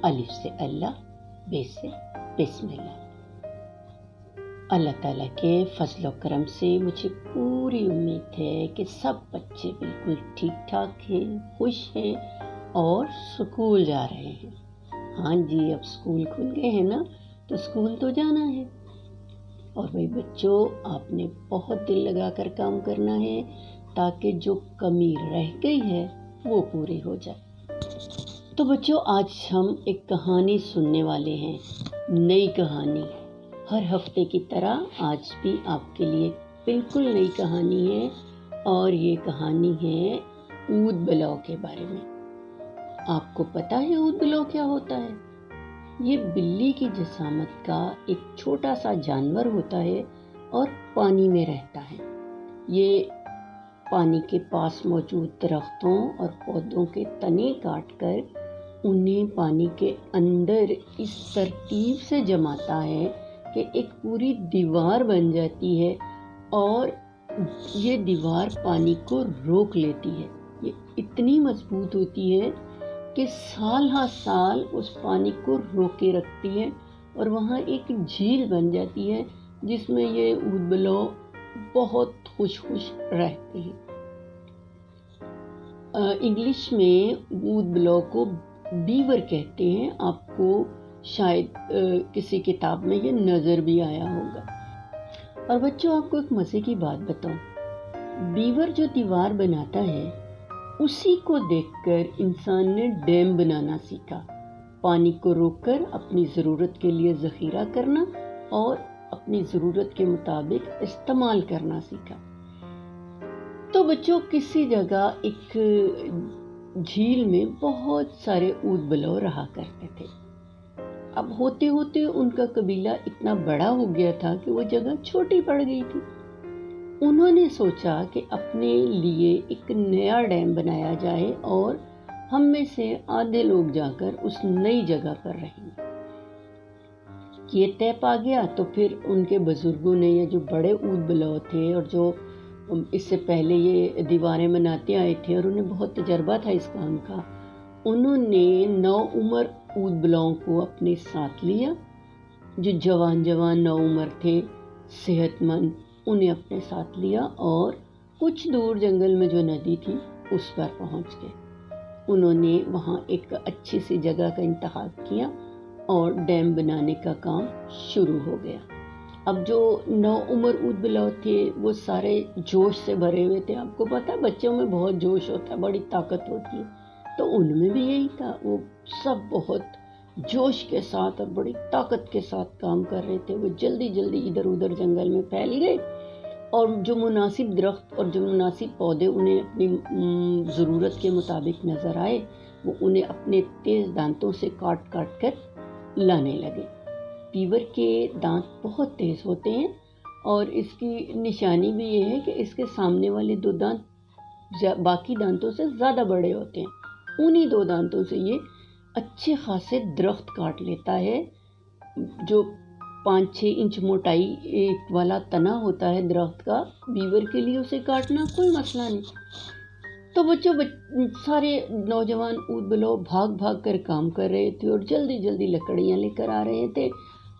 الف سے اللہ، بے سے بسم اللہ۔ اللہ تعالیٰ کے فضل و کرم سے مجھے پوری امید ہے کہ سب بچے بالکل ٹھیک ٹھاک ہیں، خوش ہیں اور اسکول جا رہے ہیں۔ ہاں جی، اب اسکول کھل گئے ہیں نا، تو اسکول تو جانا ہے۔ اور بھائی بچوں، آپ نے بہت دل لگا کر کام کرنا ہے تاکہ جو کمی رہ گئی ہے وہ پوری ہو جائے۔ تو بچوں، آج ہم ایک کہانی سننے والے ہیں، نئی کہانی۔ ہر ہفتے کی طرح آج بھی آپ کے لیے بالکل نئی کہانی ہے، اور یہ کہانی ہے اود بلاؤ کے بارے میں۔ آپ کو پتہ ہے اود بلاؤ کیا ہوتا ہے؟ یہ بلی کی جسامت کا ایک چھوٹا سا جانور ہوتا ہے اور پانی میں رہتا ہے۔ یہ پانی کے پاس موجود درختوں اور پودوں کے تنے کاٹ کر انہیں پانی کے اندر اس ترتیب سے جماتا ہے کہ ایک پوری دیوار بن جاتی ہے، اور یہ دیوار پانی کو روک لیتی ہے۔ یہ اتنی مضبوط ہوتی ہے کہ سال ہر سال اس پانی کو روکے رکھتی ہے، اور وہاں ایک جھیل بن جاتی ہے جس میں یہ اود بلاؤ بہت خوش رہتے ہیں۔ انگلش میں اود بلاؤ کو بیور کہتے ہیں۔ آپ کو شاید کسی کتاب میں یہ نظر بھی آیا ہوگا۔ اور بچوں، آپ کو ایک مزے کی بات بتاؤں، بیور جو دیوار بناتا ہے اسی کو دیکھ کر انسان نے ڈیم بنانا سیکھا، پانی کو روک کر اپنی ضرورت کے لیے ذخیرہ کرنا اور اپنی ضرورت کے مطابق استعمال کرنا سیکھا۔ تو بچوں، کسی جگہ ایک جھیل میں بہت سارے اود بلاؤ رہا کرتے تھے۔ اب ہوتے ہوتے ان کا قبیلہ اتنا بڑا ہو گیا تھا کہ وہ جگہ چھوٹی پڑ گئی تھی۔ انہوں نے سوچا کہ اپنے لیے ایک نیا ڈیم بنایا جائے اور ہم میں سے آدھے لوگ جا کر اس نئی جگہ پر رہیں گے۔ یہ طے پا گیا تو پھر ان کے بزرگوں نے، یہ جو بڑے اود بلاؤ تھے اور جو اس سے پہلے یہ دیواریں بناتے آئے تھے اور انہیں بہت تجربہ تھا اس کام کا، انہوں نے نو عمر اود بلاؤں کو اپنے ساتھ لیا، جو جوان نو عمر تھے، صحت مند، انہیں اپنے ساتھ لیا اور کچھ دور جنگل میں جو ندی تھی اس پر پہنچ گئے۔ انہوں نے وہاں ایک اچھی سی جگہ کا انتخاب کیا اور ڈیم بنانے کا کام شروع ہو گیا۔ اب جو نو عمر اود بلاؤ تھے وہ سارے جوش سے بھرے ہوئے تھے۔ آپ کو پتہ، بچوں میں بہت جوش ہوتا ہے، بڑی طاقت ہوتی ہے، تو ان میں بھی یہی تھا۔ وہ سب بہت جوش کے ساتھ اور بڑی طاقت کے ساتھ کام کر رہے تھے۔ وہ جلدی ادھر ادھر جنگل میں پھیل گئے، اور جو مناسب درخت اور جو مناسب پودے انہیں اپنی ضرورت کے مطابق نظر آئے، وہ انہیں اپنے تیز دانتوں سے کاٹ کر لانے لگے۔ بیور کے دانت بہت تیز ہوتے ہیں، اور اس کی نشانی بھی یہ ہے کہ اس کے سامنے والے دو دانت باقی دانتوں سے زیادہ بڑے ہوتے ہیں۔ انہی دو دانتوں سے یہ اچھے خاصے درخت کاٹ لیتا ہے۔ جو 5-6 انچ موٹائی ایک والا تنا ہوتا ہے درخت کا، بیور کے لیے اسے کاٹنا کوئی مسئلہ نہیں۔ تو بچوں، سارے نوجوان اود بلاؤ بھاگ کر کام کر رہے تھے اور جلدی لکڑیاں لے کر آ رہے تھے،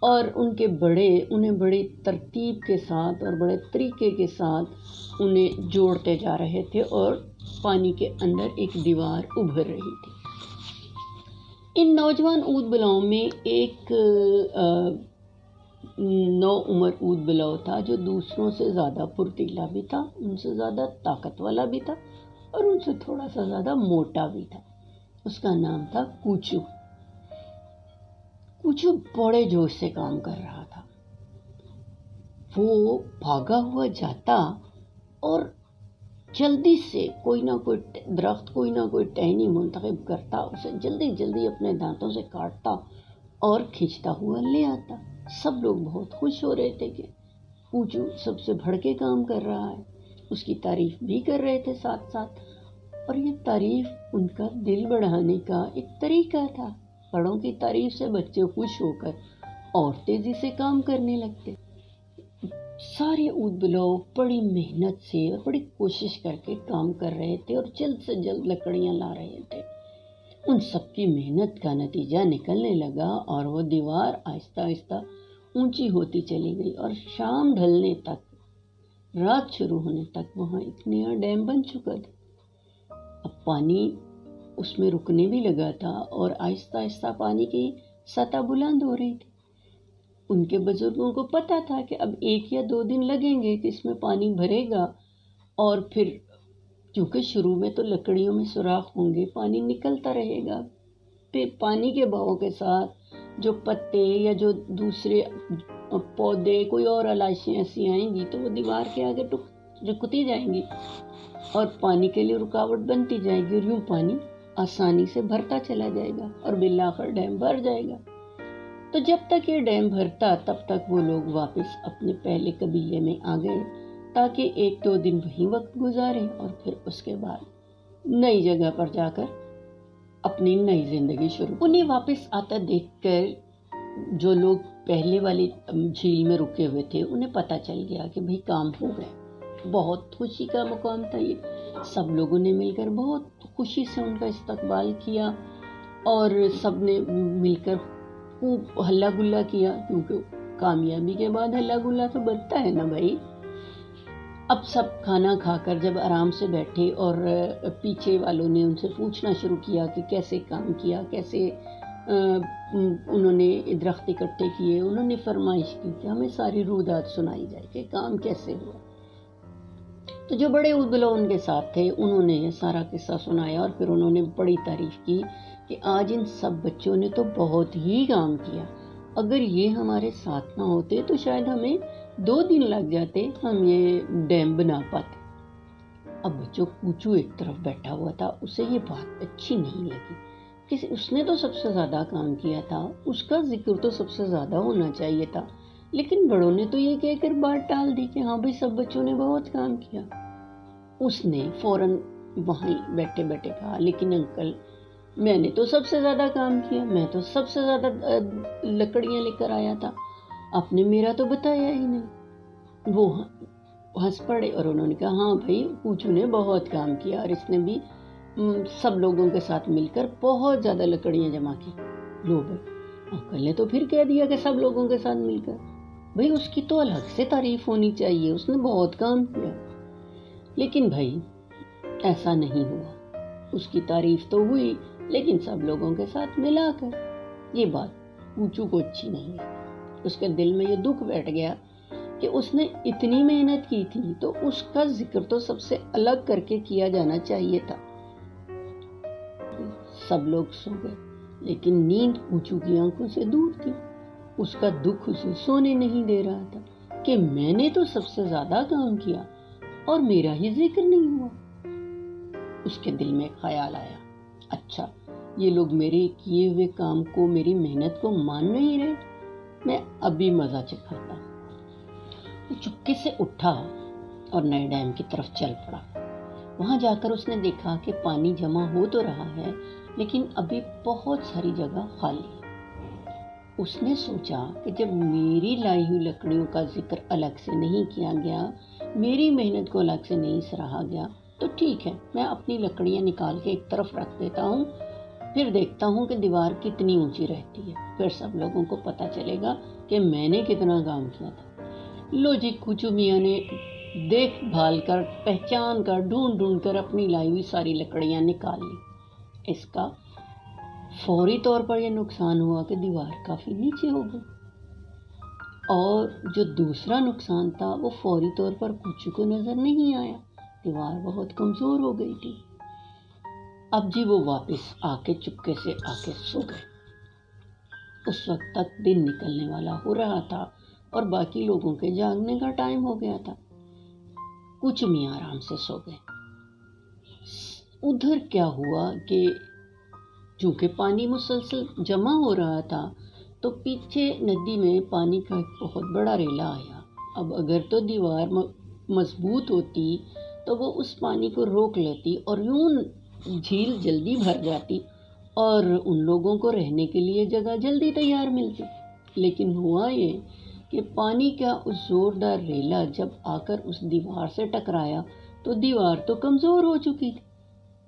اور ان کے بڑے انہیں بڑی ترتیب کے ساتھ اور بڑے طریقے کے ساتھ انہیں جوڑتے جا رہے تھے، اور پانی کے اندر ایک دیوار ابھر رہی تھی۔ ان نوجوان اود بلاؤں میں ایک نو عمر اود بلاؤ تھا جو دوسروں سے زیادہ پھرتیلا بھی تھا، ان سے زیادہ طاقت والا بھی تھا، اور ان سے تھوڑا سا زیادہ موٹا بھی تھا۔ اس کا نام تھا کوچو۔ کوچو بڑے جوش سے کام کر رہا تھا۔ وہ بھاگا ہوا جاتا اور جلدی سے کوئی نہ کوئی درخت، کوئی نہ کوئی ٹہنی منتخب کرتا، اسے جلدی اپنے دانتوں سے کاٹتا اور کھینچتا ہوا لے آتا۔ سب لوگ بہت خوش ہو رہے تھے کہ کوچو سب سے بڑھ کے کام کر رہا ہے۔ اس کی تعریف بھی کر رہے تھے ساتھ، اور یہ تعریف ان کا دل بڑھانے کا ایک طریقہ تھا۔ بڑوں کی تعریف سے بچے خوش ہو کر اور تیزی سے کام کرنے لگتے۔ سارے اود بلاؤ بڑی محنت سے اور بڑی کوشش کر کے کام کر رہے تھے اور جلد سے جلد لکڑیاں لا رہے تھے، ان سب کی محنت کا نتیجہ نکلنے لگا اور وہ دیوار آہستہ آہستہ اونچی ہوتی چلی گئی اور شام ڈھلنے تک، رات شروع ہونے تک وہاں ایک نیا ڈیم بن چکا تھا۔ اب پانی اس میں رکنے بھی لگا تھا اور آہستہ آہستہ پانی کی سطح بلند ہو رہی تھی۔ ان کے بزرگوں کو پتہ تھا کہ اب 1 یا 2 دن لگیں گے کہ اس میں پانی بھرے گا، اور پھر کیونکہ شروع میں تو لکڑیوں میں سوراخ ہوں گے، پانی نکلتا رہے گا، پھر پانی کے بہاؤ کے ساتھ جو پتے یا جو دوسرے پودے، کوئی اور علائشیں ایسی آئیں گی تو وہ دیوار کے آگے رکتی جائیں گی اور پانی کے لیے رکاوٹ بنتی جائے گی، اور یوں پانی آسانی سے بھرتا چلا جائے گا اور بالآخر ڈیم بھر جائے گا۔ تو جب تک یہ ڈیم بھرتا تب تک وہ لوگ واپس اپنے پہلے قبیلے میں آ گئے تاکہ 1-2 دن وہیں وقت گزاریں اور پھر اس کے بعد نئی جگہ پر جا کر اپنی نئی زندگی شروع۔ انہیں واپس آتا دیکھ کر جو لوگ پہلے والی جھیل میں رکے ہوئے تھے انہیں پتہ چل گیا کہ بھئی کام ہو گئے۔ بہت خوشی کا مقام تھا یہ، سب لوگوں نے مل کر بہت خوشی سے ان کا استقبال کیا اور سب نے مل کر خوب ہلا گلا کیا، کیونکہ کامیابی کے بعد ہلا گلا تو بنتا ہے نا بھائی۔ اب سب کھانا کھا کر جب آرام سے بیٹھے اور پیچھے والوں نے ان سے پوچھنا شروع کیا کہ کیسے کام کیا، کیسے انہوں نے درخت اکٹھے کیے، انہوں نے فرمائش کی کہ ہمیں ساری رودات سنائی جائے کہ کام کیسے ہوا۔ تو جو بڑے ادبلو ان کے ساتھ تھے انہوں نے یہ سارا قصہ سنایا اور پھر انہوں نے بڑی تعریف کی کہ آج ان سب بچوں نے تو بہت ہی کام کیا، اگر یہ ہمارے ساتھ نہ ہوتے تو شاید ہمیں 2 دن لگ جاتے، ہم یہ ڈیم بنا پاتے۔ اب بچوں کوچو ایک طرف بیٹھا ہوا تھا، اسے یہ بات اچھی نہیں لگی کہ اس نے تو سب سے زیادہ کام کیا تھا، اس کا ذکر تو سب سے زیادہ ہونا چاہیے تھا، لیکن بڑوں نے تو یہ کہہ کر بات ٹال دی کہ ہاں بھائی سب بچوں نے بہت کام کیا۔ اس نے فوراً وہیں بیٹھے بیٹھے کہا لیکن انکل میں نے تو سب سے زیادہ کام کیا، میں تو سب سے زیادہ لکڑیاں لے کر آیا تھا، آپ نے میرا تو بتایا ہی نہیں۔ وہ ہنس پڑے اور انہوں نے کہا ہاں بھائی کوچو نے بہت کام کیا اور اس نے بھی سب لوگوں کے ساتھ مل کر بہت زیادہ لکڑیاں جمع کی۔ لو بھائی انکل نے تو پھر کہہ دیا کہ سب لوگوں کے ساتھ مل کر، بھائی اس کی تو الگ سے تعریف ہونی چاہیے، اس نے بہت کام کیا۔ لیکن بھائی ایسا نہیں ہوا، اس کی تعریف تو ہوئی لیکن سب لوگوں کے ساتھ ملا کر۔ یہ بات کوچو کو اچھی نہیں لگی، اس کے دل میں یہ دکھ بیٹھ گیا کہ اس نے اتنی محنت کی تھی تو اس کا ذکر تو سب سے الگ کر کے کیا جانا چاہیے تھا۔ سب لوگ سو گئے لیکن نیند کوچو کی آنکھوں سے دور تھی، اس کا دکھ اسے سونے نہیں دے رہا تھا کہ میں نے تو سب سے زیادہ کام کیا اور میرا ہی ذکر نہیں ہوا۔ اس کے دل میں خیال آیا اچھا یہ لوگ میرے کیے ہوئے کام کو، میری محنت کو مان نہیں رہے، میں ابھی مزہ چکھاتا۔ وہ چپکے سے اٹھا اور نئے ڈیم کی طرف چل پڑا۔ وہاں جا کر اس نے دیکھا کہ پانی جمع ہو تو رہا ہے لیکن ابھی بہت ساری جگہ خالی ہے۔ اس نے سوچا کہ جب میری لائی ہوئی لکڑیوں کا ذکر الگ سے نہیں کیا گیا، میری محنت کو الگ سے نہیں سراہا گیا تو ٹھیک ہے، میں اپنی لکڑیاں نکال کے ایک طرف رکھ دیتا ہوں، پھر دیکھتا ہوں کہ دیوار کتنی اونچی رہتی ہے، پھر سب لوگوں کو پتہ چلے گا کہ میں نے کتنا کام کیا تھا۔ لو جی کوچو میاں نے دیکھ بھال کر، پہچان کر، ڈھونڈ کر اپنی لائی ہوئی ساری لکڑیاں نکال لی۔ اس کا فوری طور پر یہ نقصان ہوا کہ دیوار کافی نیچے ہو گئی، اور جو دوسرا نقصان تھا وہ فوری طور پر کوچو کو نظر نہیں آیا، دیوار بہت کمزور ہو گئی تھی۔ اب جی وہ واپس آ کے چپکے سے آ کے سو گئے۔ اس وقت تک دن نکلنے والا ہو رہا تھا اور باقی لوگوں کے جاگنے کا ٹائم ہو گیا تھا۔ کوچو میاں آرام سے سو گئے۔ ادھر کیا ہوا کہ چونکہ پانی مسلسل جمع ہو رہا تھا تو پیچھے ندی میں پانی کا ایک بہت بڑا ریلا آیا۔ اب اگر تو دیوار مضبوط ہوتی تو وہ اس پانی کو روک لیتی اور یوں جھیل جلدی بھر جاتی اور ان لوگوں کو رہنے کے لیے جگہ جلدی تیار ملتی۔ لیکن ہوا یہ کہ پانی کا اس زوردار ریلا جب آ کر اس دیوار سے ٹکرایا تو دیوار تو کمزور ہو چکی تھی،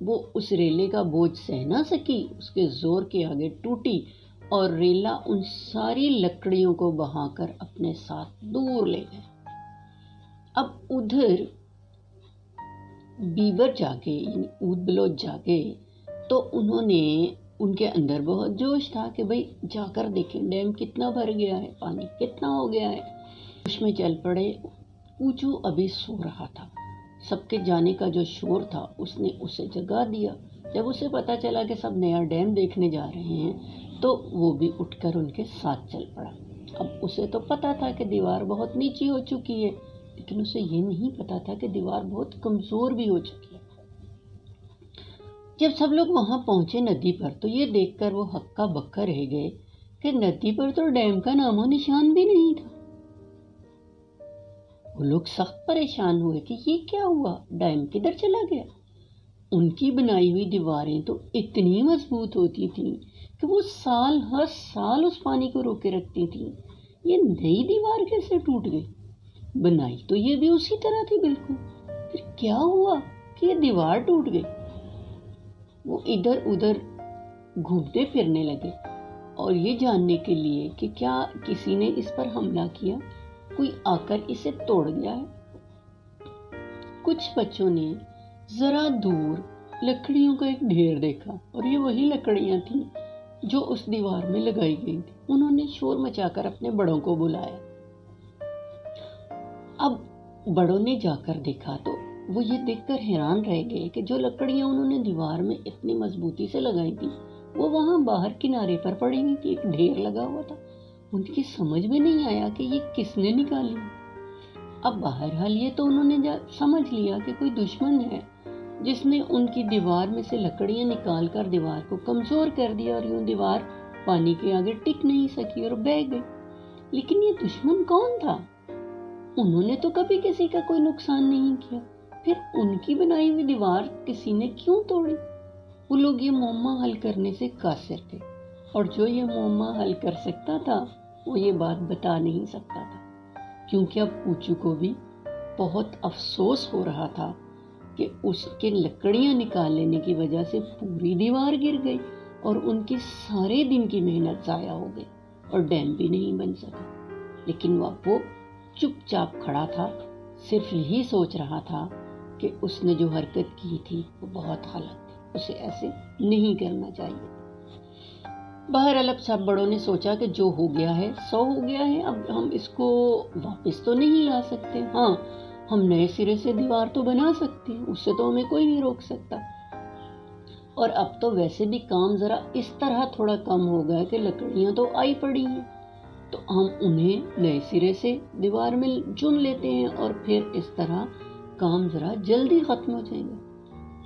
وہ اس ریلے کا بوجھ سہ نہ سکی، اس کے زور کے آگے ٹوٹی اور ریلا ان ساری لکڑیوں کو بہا کر اپنے ساتھ دور لے گئے۔ اب ادھر بیور جاگے، یعنی اود بلوچ جاگے، تو انہوں نے، ان کے اندر بہت جوش تھا کہ بھئی جا کر دیکھیں ڈیم کتنا بھر گیا ہے، پانی کتنا ہو گیا ہے۔ جوش میں چل پڑے۔ کوچو ابھی سو رہا تھا، سب کے جانے کا جو شور تھا اس نے اسے جگا دیا۔ جب اسے پتا چلا کہ سب نیا ڈیم دیکھنے جا رہے ہیں تو وہ بھی اٹھ کر ان کے ساتھ چل پڑا۔ اب اسے تو پتا تھا کہ دیوار بہت نیچی ہو چکی ہے، لیکن اسے یہ نہیں پتا تھا کہ دیوار بہت کمزور بھی ہو چکی ہے۔ جب سب لوگ وہاں پہنچے ندی پر تو یہ دیکھ کر وہ ہکا بکا رہ گئے کہ ندی پر تو ڈیم کا نام و نشان بھی نہیں تھا۔ وہ لوگ سخت پریشان ہوئے کہ یہ کیا ہوا، ڈیم کدھر چلا گیا۔ ان کی بنائی ہوئی دیواریں تو اتنی مضبوط ہوتی تھیں کہ وہ سال ہر سال اس پانی کو روکے رکھتی تھیں۔ یہ نئی دیوار کیسے ٹوٹ گئی؟ بنائی تو یہ بھی اسی طرح تھی بالکل، پھر کیا ہوا کہ یہ دیوار ٹوٹ گئی؟ وہ ادھر ادھر گھومتے پھرنے لگے اور یہ جاننے کے لیے کہ کیا کسی نے اس پر حملہ کیا، کوئی آ کر اسے توڑ گیا ہے۔ کچھ بچوں نے ذرا دور لکڑیوں کا ایک ڈھیر دیکھا اور یہ وہی لکڑیاں تھیں جو اس دیوار میں لگائی گئی تھی۔ انہوں نے شور مچا کر اپنے بڑوں کو بلایا۔ اب بڑوں نے جا کر دیکھا تو وہ یہ دیکھ کر حیران رہ گئے کہ جو لکڑیاں انہوں نے دیوار میں اتنی مضبوطی سے لگائی تھی وہ وہاں باہر کنارے پر پڑی ہوئی تھی، ایک ڈھیر لگا ہوا تھا۔ ان کی سمجھ میں نہیں آیا کہ یہ کس نے نکالی۔ اب بہرحال یہ تو انہوں نے سمجھ لیا کہ کوئی دشمن ہے جس نے ان کی دیوار میں سے لکڑیاں نکال کر دیوار کو کمزور کر دیا، اور یوں دیوار پانی کے آگے ٹک نہیں سکی اور بہہ گئی۔ لیکن یہ دشمن کون تھا؟ انہوں نے تو کبھی کسی کا کوئی نقصان نہیں کیا، پھر ان کی بنائی ہوئی دیوار کسی نے کیوں توڑی؟ وہ لوگ یہ معمہ حل کرنے سے قاصر تھے، اور جو یہ معمہ حل کر سکتا تھا وہ یہ بات بتا نہیں سکتا تھا، کیونکہ اب کوچو کو بھی بہت افسوس ہو رہا تھا کہ اس کے لکڑیاں نکال لینے کی وجہ سے پوری دیوار گر گئی اور ان کی سارے دن کی محنت ضائع ہو گئی اور ڈیم بھی نہیں بن سکا۔ لیکن وہ چپ چاپ کھڑا تھا، صرف یہی سوچ رہا تھا کہ اس نے جو حرکت کی تھی وہ بہت غلط تھی، اسے ایسے نہیں کرنا چاہیے۔ بہرحال اب سب بڑوں نے سوچا کہ جو ہو گیا ہے سو ہو گیا ہے، اب ہم اس کو واپس تو نہیں لا سکتے، ہاں ہم نئے سرے سے دیوار تو بنا سکتے ہیں، اس سے تو ہمیں کوئی نہیں روک سکتا۔ اور اب تو ویسے بھی کام ذرا اس طرح تھوڑا کم ہو گیا کہ لکڑیاں تو آئی پڑی ہیں، تو ہم انہیں نئے سرے سے دیوار میں چن لیتے ہیں اور پھر اس طرح کام ذرا جلدی ختم ہو جائے گا۔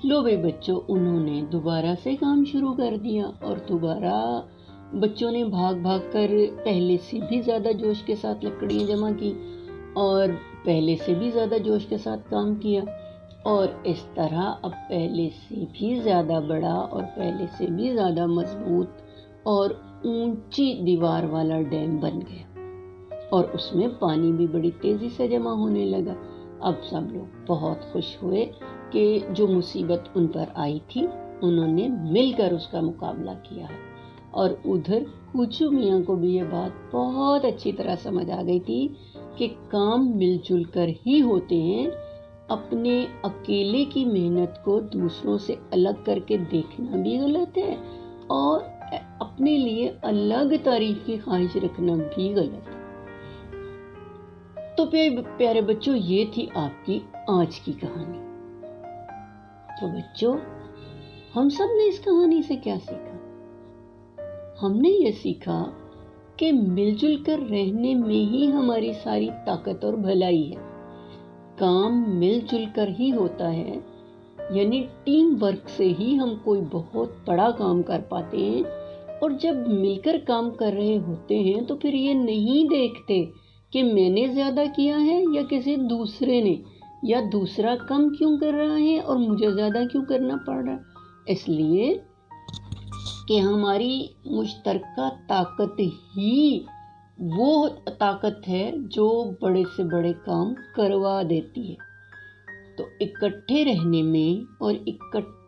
لو بھائی بچوں، انہوں نے دوبارہ سے کام شروع کر دیا اور دوبارہ بچوں نے بھاگ بھاگ کر پہلے سے بھی زیادہ جوش کے ساتھ لکڑیاں جمع کی اور پہلے سے بھی زیادہ جوش کے ساتھ کام کیا، اور اس طرح اب پہلے سے بھی زیادہ بڑا اور پہلے سے بھی زیادہ مضبوط اور اونچی دیوار والا ڈیم بن گیا، اور اس میں پانی بھی بڑی تیزی سے جمع ہونے لگا۔ اب سب لوگ بہت خوش ہوئے کہ جو مصیبت ان پر آئی تھی انہوں نے مل کر اس کا مقابلہ کیا ہے، اور ادھر کوچو میاں کو بھی یہ بات بہت اچھی طرح سمجھ آ گئی تھی کہ کام مل جل کر ہی ہوتے ہیں، اپنے اکیلے کی محنت کو دوسروں سے الگ کر کے دیکھنا بھی غلط ہے اور اپنے لیے الگ تعریف کی خواہش رکھنا بھی غلط ہے۔ تو پیارے بچوں، یہ تھی آپ کی آج کی کہانی۔ تو بچوں، ہم سب نے اس کہانی سے کیا سیکھا؟ ہم نے یہ سیکھا کہ مل جل کر رہنے میں ہی ہماری ساری طاقت اور بھلائی ہے۔ کام مل جل کر ہی ہوتا ہے، یعنی ٹیم ورک سے ہی ہم کوئی بہت بڑا کام کر پاتے ہیں، اور جب مل کر کام کر رہے ہوتے ہیں تو پھر یہ نہیں دیکھتے کہ میں نے زیادہ کیا ہے یا کسی دوسرے نے، یا دوسرا کم کیوں کر رہا ہے اور مجھے زیادہ کیوں کرنا پڑ رہا ہے۔ اس لیے کہ ہماری مشترکہ طاقت ہی وہ طاقت ہے جو بڑے سے بڑے کام کروا دیتی ہے۔ تو اکٹھے رہنے میں اور